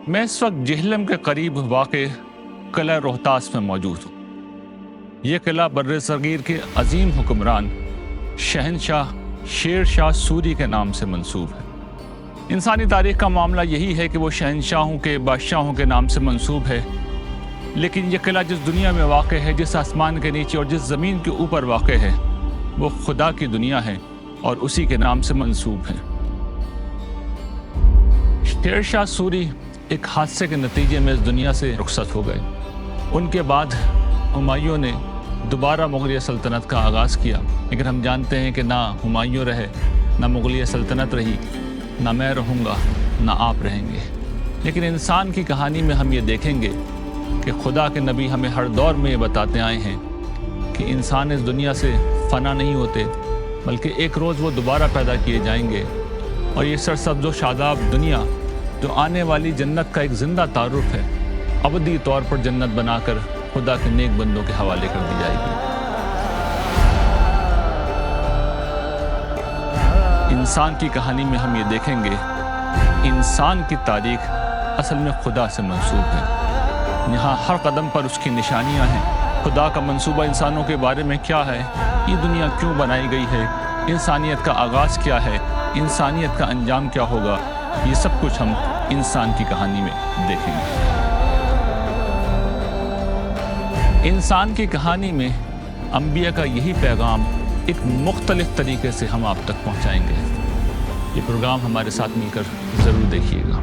मैं इस वक्त जेहलम के करीब वाक़े किला रोहतास में मौजूद हूँ। ये किला बर्र सगीर के अजीम हुक्मरान शहनशाह शेर शाह सूरी के नाम से मंसूब है। इंसानी तारीख़ का मामला यही है कि वो शहनशाहों के बादशाहों के नाम से मंसूब है, लेकिन ये किला जिस दुनिया में वाक़ है, जिस आसमान के नीचे और जिस ज़मीन के ऊपर वाक़ है, वो खुदा की दुनिया है और उसी के नाम से मंसूब है। शेर शाह सूरी एक हादसे के नतीजे में इस दुनिया से रुखसत हो गए। उनके बाद हुमायूं ने दोबारा मुग़लिया सल्तनत का आगाज़ किया, लेकिन हम जानते हैं कि ना हुमायूं रहे, ना मुग़लिया सल्तनत रही, ना मैं रहूँगा, ना आप रहेंगे। लेकिन इंसान की कहानी में हम ये देखेंगे कि खुदा के नबी हमें हर दौर में ये बताते आए हैं कि इंसान इस दुनिया से फ़ना नहीं होते, बल्कि एक रोज़ वो दोबारा पैदा किए जाएंगे और ये सरसब्ज़ व शादाब दुनिया जो आने वाली जन्नत का एक ज़िंदा तारुफ है, अबदी तौर पर जन्नत बनाकर खुदा के नेक बंदों के हवाले कर दी जाएगी। इंसान की कहानी में हम ये देखेंगे, इंसान की तारीख असल में खुदा से मंसूब है। यहाँ हर कदम पर उसकी निशानियाँ हैं। खुदा का मंसूबा इंसानों के बारे में क्या है, ये दुनिया क्यों बनाई गई है, इंसानियत का आगाज़ क्या है, इंसानियत का अंजाम क्या होगा, ये सब कुछ हम इंसान की कहानी में देखेंगे। इंसान की कहानी में अंबिया का यही पैगाम एक मुख्तलिफ तरीके से हम आप तक पहुंचाएंगे। ये प्रोग्राम हमारे साथ मिलकर ज़रूर देखिएगा।